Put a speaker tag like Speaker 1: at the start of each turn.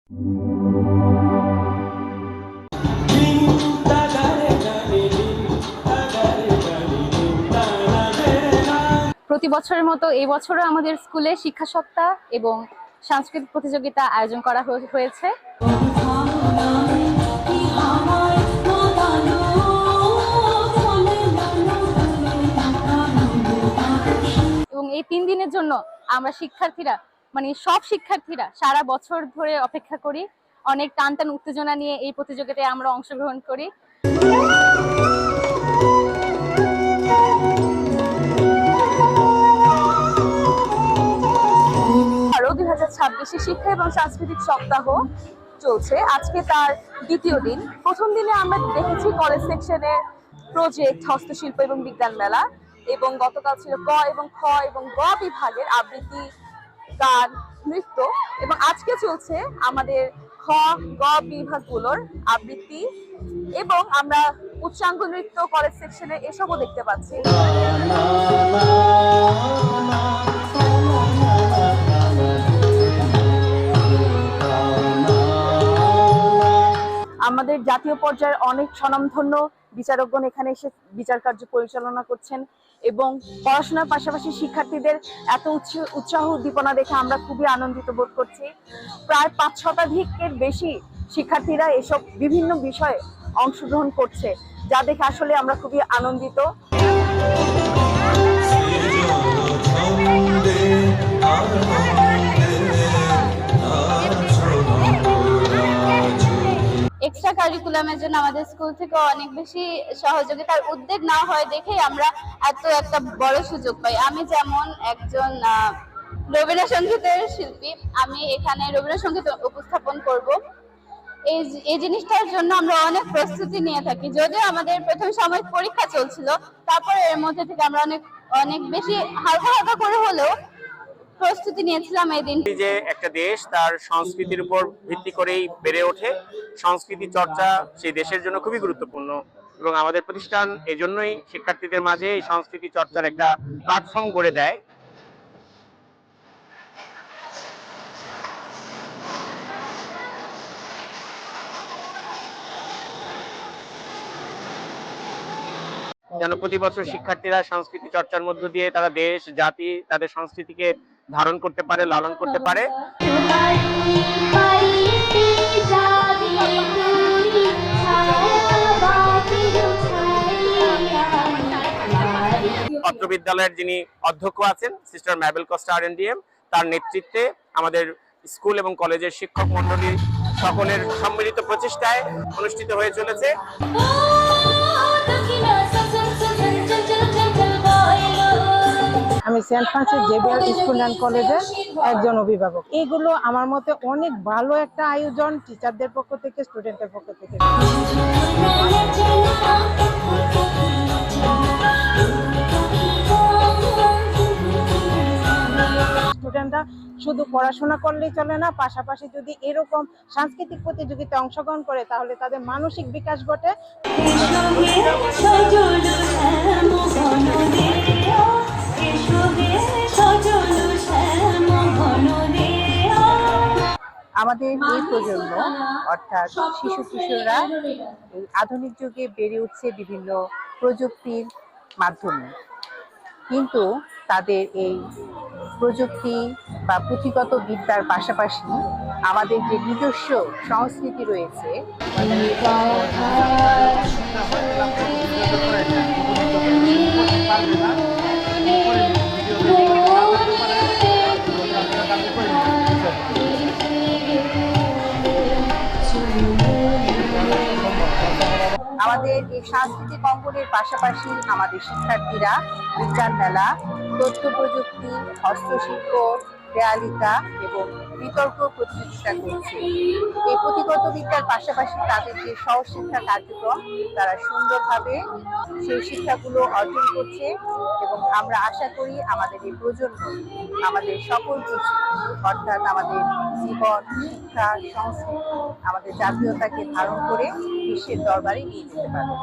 Speaker 1: প্রতি বছরের মতো এই বছরও আমাদের স্কুলে শিক্ষা সপ্তাহ এবং সাংস্কৃতিক প্রতিযোগিতা আয়োজন করা হয়েছে। এবং এই 3 দিনের জন্য আমরা শিক্ষার্থীরা সব শিক্ষার্থীরা সারা বছর ধরে অপেক্ষা করি, অনেক টান উত্তেজনা নিয়ে এই প্রতিযোগিতায় আমরা অংশগ্রহণ করি। 2026 শিক্ষা এবং সাংস্কৃতিক সপ্তাহ চলছে, আজকে তার দ্বিতীয় দিন। প্রথম দিনে আমরা দেখেছি কলেজ সেকশনের প্রজেক্ট, হস্তশিল্প এবং বিজ্ঞান মেলা, এবং গতকাল ছিল ক এবং খ এবং গ বিভাগের আবৃত্তি, গান, নৃত্য, এবং আজকে চলছে আমাদের খ গ বিভাগগুলোর আবৃত্তি, এবং আমরা উচ্চাঙ্গ নৃত্য কলেজ সেকশনে এসবও দেখতে পাচ্ছি। আমাদের জাতীয় পর্যায়ের অনেক স্বনামধন্য বিচারকগণ এখানে এসে বিচার কার্য পরিচালনা করছেন, এবং পড়াশোনার পাশাপাশি শিক্ষার্থীদের এত উৎসাহ উদ্দীপনা দেখে আমরা খুবই আনন্দিত বোধ করছি। প্রায় 5 শতাধিকের বেশি শিক্ষার্থীরা এসব বিভিন্ন বিষয়ে অংশগ্রহণ করছে, যা দেখে আসলে আমরা খুবই আনন্দিত।
Speaker 2: এক্সট্রা কারিকুলামের জন্য আমাদের স্কুল থেকে অনেক বেশি সহযোগিতার উদ্যোগ নেওয়া হয় দেখেই আমরা এত একটা বড় সুযোগ পাই। আমি যেমন একজন রবীন্দ্রসঙ্গীতের শিল্পী, আমি এখানে রবীন্দ্রসঙ্গীত উপস্থাপন করব। এই জিনিসটার জন্য আমরা অনেক প্রস্তুতি নিয়ে থাকি, যদিও আমাদের প্রথম সাময়িক পরীক্ষা চলছিল, তারপরে এর মধ্যে থেকে আমরা অনেক বেশি হালকা করে হলেও প্রস্তুতি নিয়েছিলাম এই দিন।
Speaker 3: যে একটা দেশ তার সংস্কৃতির উপর ভিত্তি করেই বেড়ে ওঠে, সংস্কৃতি চর্চা সেই দেশের জন্য খুবই গুরুত্বপূর্ণ, এবং আমাদের প্রতিষ্ঠান এই জন্যই শিক্ষার্থীদের মাঝে এই সংস্কৃতি চর্চার একটা প্ল্যাটফর্ম গড়ে দেয়। যেন প্রতি বছর শিক্ষার্থীরা সংস্কৃতি চর্চার মধ্য দিয়ে তারা দেশ, জাতি, তাদের সংস্কৃতিকে ধারণ করতে পারে, লালন করতে পারে। অত্র বিদ্যালয়ের যিনি অধ্যক্ষ আছেন সিস্টার ম্যাবেল কস্টা RNDM, তার নেতৃত্বে আমাদের স্কুল এবং কলেজের শিক্ষক মন্ডলী সকলের সম্মিলিত প্রচেষ্টায় অনুষ্ঠিত হয়ে চলেছে।
Speaker 4: আমি Saint Francis Xavier school and কলেজের একজন অভিভাবক। এইগুলো আমার মতে অনেক ভালো একটা আয়োজন, টিচারদের পক্ষ থেকে, স্টুডেন্টের পক্ষ থেকে। স্টুডেন্টরা শুধু পড়াশোনা করলেই চলে না, পাশাপাশি যদি এরকম সাংস্কৃতিক প্রতিযোগিতায় অংশগ্রহণ করে তাহলে তাদের মানসিক বিকাশ ঘটে। আমাদের এই প্রজন্ম অর্থাৎ শিশু কিশোররা এই আধুনিক যুগে বেড়ে উঠছে বিভিন্ন প্রযুক্তির মাধ্যমে, কিন্তু তাদের এই প্রযুক্তি বা পুঁথিগত বিদ্যার পাশাপাশি আমাদের যে নিজস্ব সংস্কৃতি রয়েছে, আমাদের এই সাংস্কৃতিক অঙ্গনের পাশাপাশি আমাদের শিক্ষার্থীরা বিজ্ঞান মেলা, তথ্য প্রযুক্তি, হস্তশিল্প, দেয়ালিকা এবং বিতর্ক প্রতিযোগিতা করছে। এই পুঁথিগত বিদ্যার পাশাপাশি তাদের যে সহশিক্ষা কার্যক্রম, তারা সুন্দরভাবে সেই শিক্ষাগুলো অর্জন করছে, এবং আমরা আশা করি আমাদের এই প্রজন্ম আমাদের সকল কিছু অর্থাৎ আমাদের জীবন, শিক্ষা, সংস্কৃতি, আমাদের জাতীয়তাকে ধারণ করে বিশ্বের দরবারে নিয়ে যেতে পারবে।